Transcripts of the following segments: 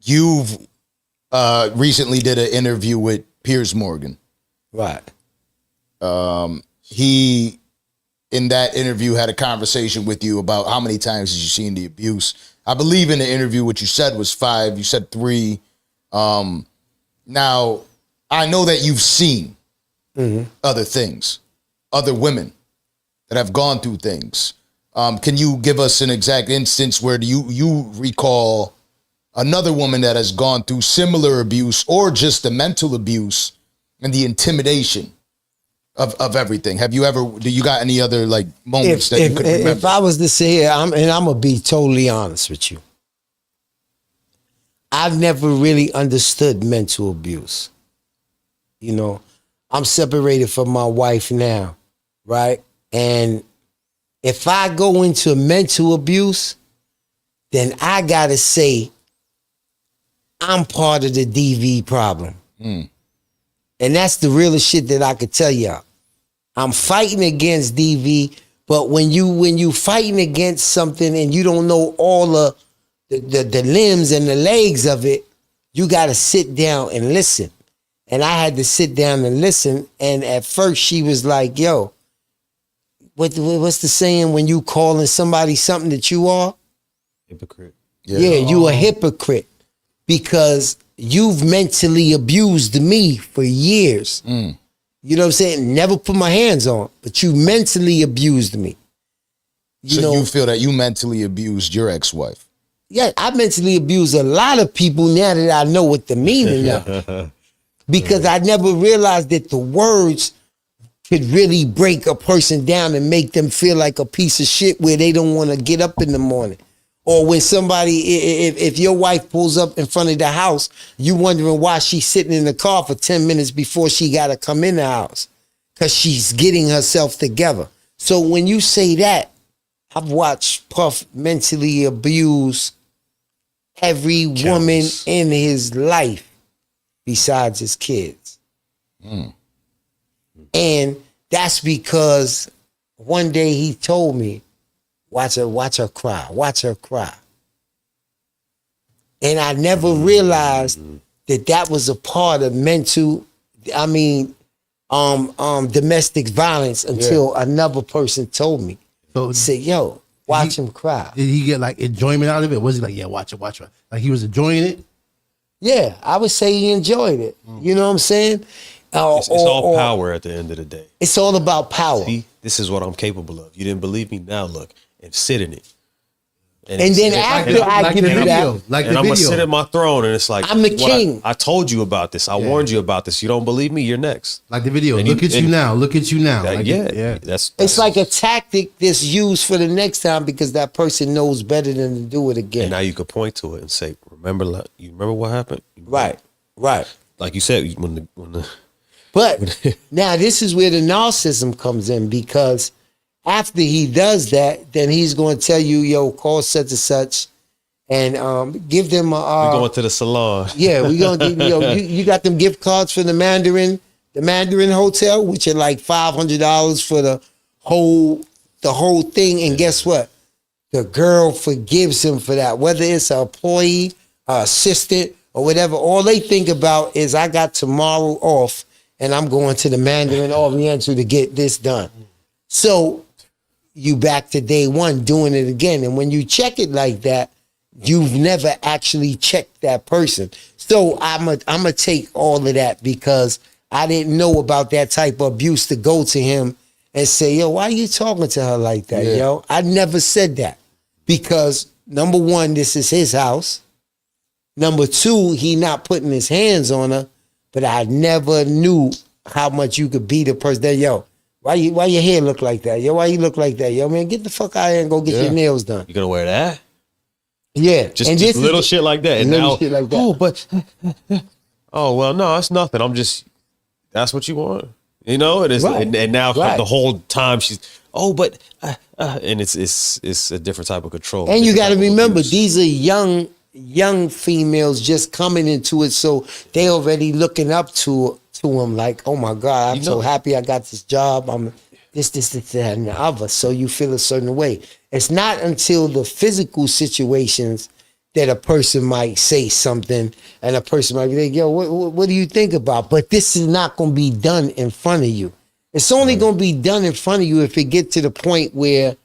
you've recently did an interview with Piers Morgan. Right. He, in that interview, had a conversation with you about how many times has you seen the abuse. I believe in the interview what you said was 5. You said 3. Now, I know that you've seen other things, other women that have gone through things. Can you give us an exact instance where you recall another woman that has gone through similar abuse or just the mental abuse and the intimidation of everything? Have you ever, do you got any other like moments that you could remember? If I was to say here, I'm going to be totally honest with you. I've never really understood mental abuse. You know, I'm separated from my wife now, right? And if I go into mental abuse, then I got to say I'm part of the DV problem. And that's the realest shit that I could tell y'all. I'm fighting against DV, but when you fighting against something and you don't know all the limbs and the legs of it, you got to sit down and listen. And I had to sit down and listen. And at first she was like, yo, what's the saying when you calling somebody something that you are? Hypocrite. Yeah, you a hypocrite because you've mentally abused me for years. You know what I'm saying? Never put my hands on, but you mentally abused me. You feel that you mentally abused your ex-wife? Yeah, I mentally abuse a lot of people now that I know what the meaning of. Because I never realized that the words could really break a person down and make them feel like a piece of shit where they don't want to get up in the morning. Or when somebody, if your wife pulls up in front of the house, you wondering why she's sitting in the car for 10 minutes before she got to come in the house. Because she's getting herself together. So when you say that, I've watched Puff mentally abuse every woman in his life besides his kids. And that's because one day he told me, watch her cry. And I never realized that was a part of domestic violence until another person told me. So said, yo, watch him cry. Did he get like enjoyment out of it? Was he like, yeah, watch it? Like he was enjoying it? Yeah, I would say he enjoyed it. You know what I'm saying? It's all power at the end of the day. It's all about power. See, this is what I'm capable of. You didn't believe me? Now look and sit in it. And then after I give you that, I'm gonna sit at my throne, and it's like I'm the king. I told you about this. I warned you about this. You don't believe me? You're next. Like the video. Look at you now. Look at you now. That's it's like a tactic that's used for the next time because that person knows better than to do it again. And now you could point to it and say, "Remember what happened?" Right. Like you said, But now this is where the narcissism comes in, because after he does that, then he's going to tell you, yo, call such and such and give them we're going to the salon. Yeah, we're going to you got them gift cards for the Mandarin Hotel, which are like $500 for the whole thing. And guess what? The girl forgives him for that, whether it's an employee, assistant, or whatever. All they think about is I got tomorrow off and I'm going to the Mandarin Oriental to get this done. So you back to day one doing it again. And when you check it like that, you've never actually checked that person. So I'm gonna take all of that because I didn't know about that type of abuse to go to him and say, yo, why are you talking to her like that, yo? I never said that because number one, this is his house. Number two, he not putting his hands on her, but I never knew how much you could beat a person. That, yo, why your hair look like that? Yo, why you look like that? Yo, man, get the fuck out of here and go get your nails done. You gonna wear that? Yeah. Just little shit like that. And now, shit like that. oh, but, oh, well, no, that's nothing. That's what you want. You know, it is, Right. and now Right. the whole time she's, and it's a different type of control. And you got to different type of remember, abuse. these are young females just coming into it, so they already looking up to him like, oh my God, I'm so happy I got this job. I'm this, that, and the other. So you feel a certain way. It's not until the physical situations that a person might say something and a person might be like, yo, what do you think about? But this is not going to be done in front of you. It's only going to be done in front of you if it get to the point where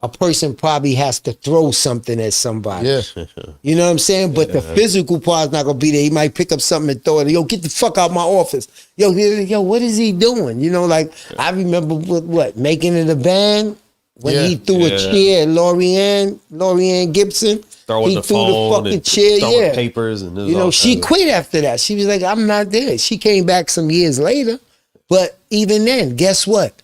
a person probably has to throw something at somebody. Yeah. You know what I'm saying? But the physical part's not going to be there. He might pick up something and throw it. Yo, get the fuck out my office. Yo, what is he doing? You know, like, I remember what Making It a Band? When he threw a chair at Lorianne Gibson. Throwing the threw phone the fucking chair, throwing papers. And you know, she quit after that. She was like, I'm not there. She came back some years later. But even then, guess what?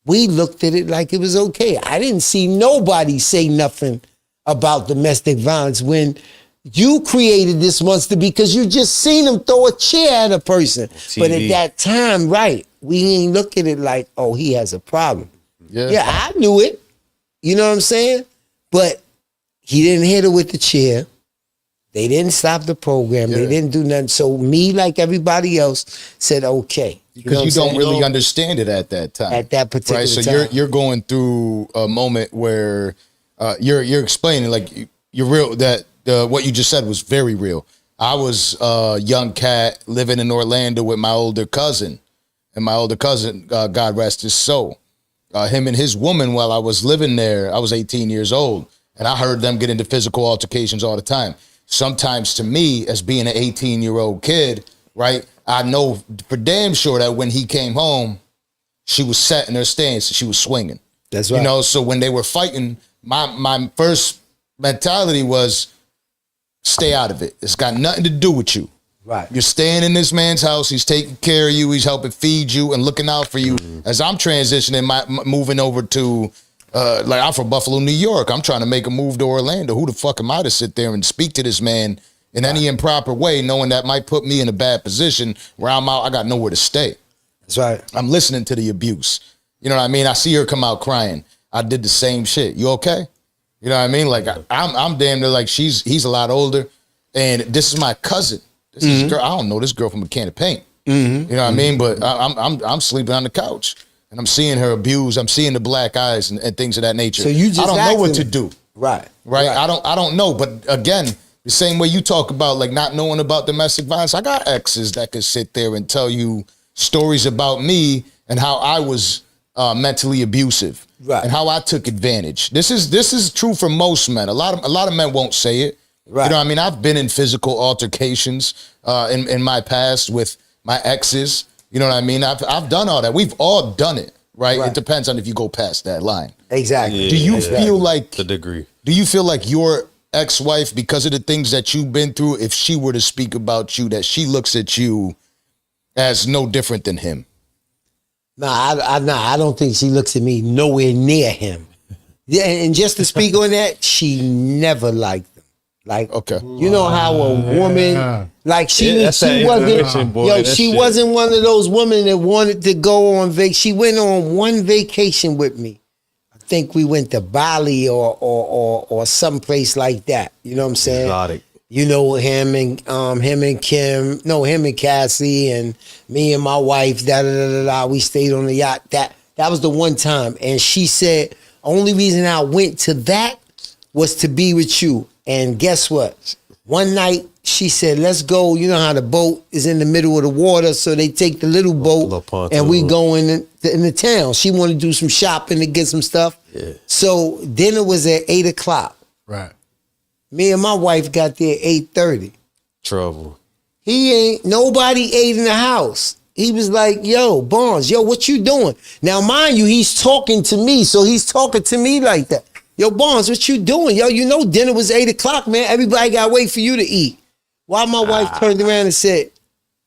We looked at it like it was okay. I didn't see nobody say nothing about domestic violence when you created this monster because you just seen him throw a chair at a person. But at that time, right, we ain't look at it like, oh, he has a problem. Yeah, I knew it. You know what I'm saying? But he didn't hit her with the chair. They didn't stop the program. They didn't do nothing. So me, like everybody else, said okay. Because you don't really understand it at that time. At that particular right? So time. you're going through a moment where you're explaining like you're real that what you just said was very real. I was a young cat living in Orlando with my older cousin, and my older cousin, God rest his soul, him and his woman. While I was living there, I was 18 years old, and I heard them get into physical altercations all the time. Sometimes to me, as being an 18-year-old kid, right, I know for damn sure that when he came home, she was set in her stance and she was swinging. That's right. You know, so when they were fighting, my first mentality was stay out of it. It's got nothing to do with you. Right. You're staying in this man's house. He's taking care of you. He's helping feed you and looking out for you. As I'm transitioning, moving over to, like I'm from Buffalo, New York. I'm trying to make a move to Orlando. Who the fuck am I to sit there and speak to this man in any improper way, knowing that might put me in a bad position where I'm out, I got nowhere to stay. That's right. I'm listening to the abuse. You know what I mean? I see her come out crying. I did the same shit. You okay? You know what I mean? Like I'm damn near like he's a lot older, and this is my cousin. This is girl. I don't know this girl from a can of paint. You know what I mean? But I'm sleeping on the couch, and I'm seeing her abuse. I'm seeing the black eyes and things of that nature. So you just I don't know what to asking- do. Right. I don't know. But again, the same way you talk about like not knowing about domestic violence, I got exes that could sit there and tell you stories about me and how I was mentally abusive, right, and how I took advantage. This is true for most men. A lot of men won't say it. Right. You know what I mean? I've been in physical altercations in my past with my exes. You know what I mean? I've done all that. We've all done it, right? It depends on if you go past that line. Exactly. Yeah, do you feel like the degree? Do you feel like your ex-wife, because of the things that you've been through, if she were to speak about you, that she looks at you as no different than him? I don't think she looks at me nowhere near him. Yeah, and just to speak on that, she never liked him. Like, okay, you know how a woman, like she wasn't one of those women that wanted to go on vacation. She went on one vacation with me. I think we went to Bali or someplace like that. You know what I'm saying? Exotic. You know, him and Cassie and me and my wife, we stayed on the yacht. That was the one time. And she said, only reason I went to that was to be with you. And guess what? One night she said, let's go. You know how the boat is in the middle of the water, so they take the little boat and we go in the town. She wanted to do some shopping to get some stuff. Yeah. So dinner was at 8 o'clock. Right. Me and my wife got there at 8:30. Trouble. Nobody ate in the house. He was like, yo, Barnes, what you doing? Now, mind you, he's talking to me, so he's talking to me like that. Yo, Barnes, what you doing? Yo, you know dinner was 8 o'clock, man. Everybody got to wait for you to eat. While my wife turned around and said,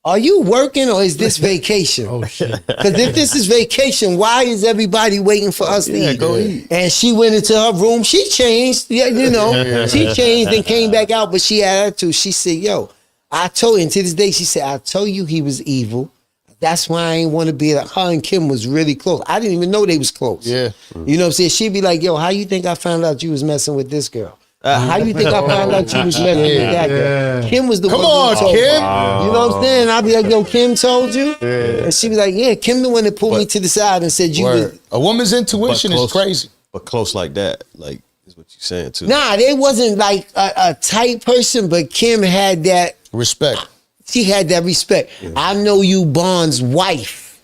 are you working or is this vacation? Oh, shit. Because if this is vacation, why is everybody waiting for us to eat? Go eat. And she went into her room. She changed. Yeah, you know, she changed and came back out, but she had attitude. She said, yo, I told you, and to this day, she said, I told you he was evil. That's why I ain't want to be like her and Kim was really close. I didn't even know they was close. Yeah. You know what I'm saying? She'd be like, yo, how you think I found out you was messing with this girl? How you think I found out you was messing with that girl? Kim was the one who told me. You know what I'm saying? I'd be like, yo, Kim told you? Yeah. And she'd be like, yeah, Kim the one that pulled me to the side and said you was. A woman's intuition is crazy. But close like that, like Is what you're saying too. Nah, they wasn't like a tight person, but Kim had that. Respect. She had that respect. I know you Bond's wife.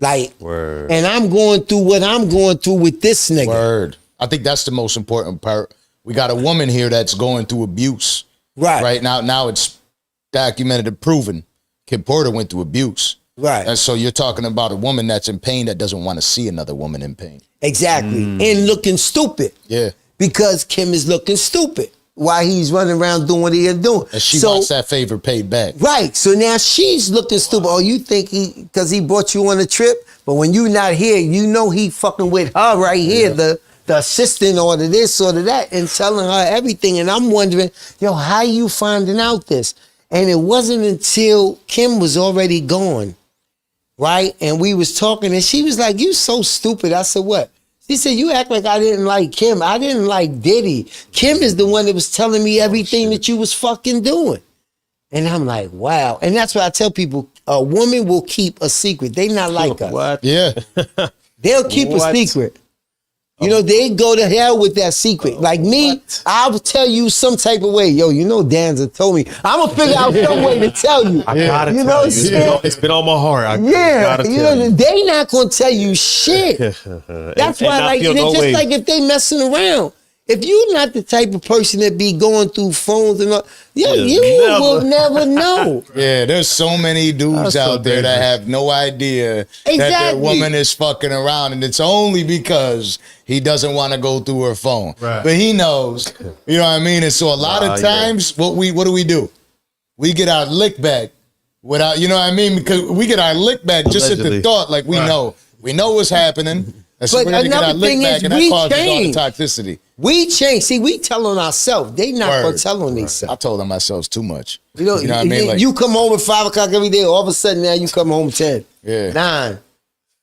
Like, Word. and I'm going through what I'm going through with this nigga. Word. I think that's the most important part. We got a woman here that's going through abuse. Right now it's documented and proven. Kim Porter went through abuse. Right. And so you're talking about a woman that's in pain that doesn't want to see another woman in pain. Exactly. And looking stupid. Yeah. Because Kim is looking stupid while he's running around doing what he's doing. And she wants that favor paid back. Right. So now she's looking stupid. Oh, you think because he brought you on a trip, but when you not here, you know he fucking with her right here, the assistant or the this or the that, and telling her everything. And I'm wondering, yo, how you finding out this? And it wasn't until Kim was already gone, right? And we was talking, and she was like, you so stupid. I said, what? She said, you act like I didn't like Kim. I didn't like Diddy. Kim is the one that was telling me everything that you was fucking doing. And I'm like, wow. And that's why I tell people, a woman will keep a secret. They not like us. What? Yeah. They'll keep a secret. You know, they go to hell with that secret. Like me, I will tell you some type of way. Yo, you know Danza told me. I'm going to figure out some way to tell you. I gotta you tell know you. It's been on my heart. I gotta you tell know, you. they not going to tell you shit. That's why, like, it's just like if they messing around. If you're not the type of person that be going through phones and all, you will never know. Yeah, there's so many dudes out there that have no idea that their woman is fucking around, and it's only because he doesn't want to go through her phone. Right. But he knows, you know what I mean? And so a lot of times, what do? We get our lick back without, you know what I mean? Because we get our lick back just at the thought, like we know what's happening. And so but we're gonna get our another thing lick back, is and that causes all the change. toxicity. We change. See, we tell on ourselves. They not gonna tell on themselves. I told on myself too much. You know what I mean? Like, you come home at 5 o'clock every day. All of a sudden now you come home 10, 9.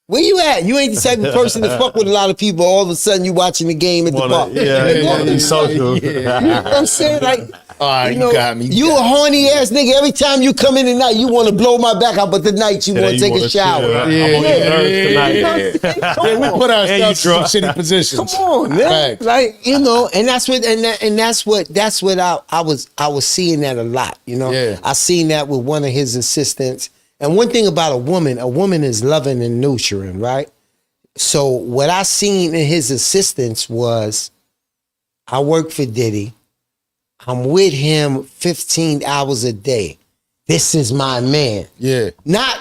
Where you at? You ain't the type of person to fuck with a lot of people. All of a sudden you watching the game at the bar. Yeah, social. You know what I'm saying? Like, you got me. You a horny ass nigga. Every time you come in at night, you want to blow my back out, but the night you want to take a shower. I'm on your nerves tonight. We put ourselves in shitty positions. Come on, man. Like, you know, and that's what I was seeing that a lot. You know, I seen that with one of his assistants. And one thing about a woman is loving and nurturing, right? So what I seen in his assistants was, I work for Diddy. I'm with him 15 hours a day. This is my man. Yeah. Not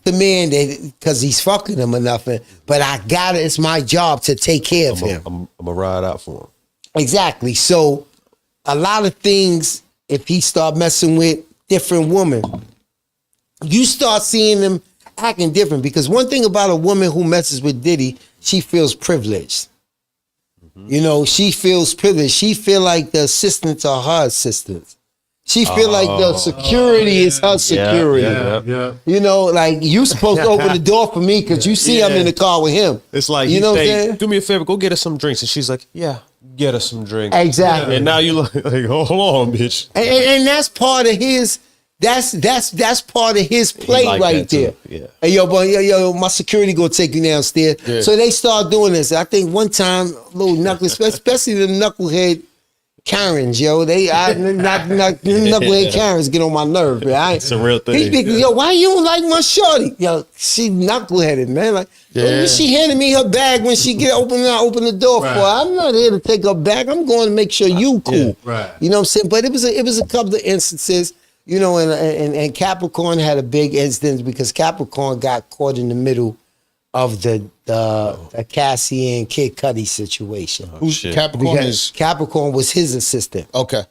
the man that, because he's fucking him or nothing, but it's my job to take care of him. I'm going to ride out for him. Exactly. So a lot of things, if he start messing with different women, you start seeing them acting different. Because one thing about a woman who messes with Diddy, she feels privileged. You know, she feels privileged. She feel like the assistants are her assistants. She feel like the security is her security. Yeah. You know, like you supposed to open the door for me because you see I'm in the car with him. It's like, you know what I'm saying? Do me a favor, go get us some drinks. And she's like, yeah, get us some drinks. Exactly. And now you like, hold on, bitch. And that's part of his. That's part of his play like right there. Yeah. Hey, yo, boy, yo, my security gonna take you downstairs. Yeah. So they start doing this. I think one time, little knuckles, especially the knucklehead Karens, yo, knucklehead Karens get on my nerve, man. It's a real thing. Yo, why you don't like my shorty? Yo, she knuckleheaded, man. Like, she handed me her bag when she open the door for her. I'm not here to take her bag. I'm going to make sure you cool. Yeah. Right. You know what I'm saying? But it was a couple of instances. You know, and Capricorn had a big instance because Capricorn got caught in the middle of the Cassie and Kid Cudi situation. Who's Capricorn? Capricorn was his assistant. Okay.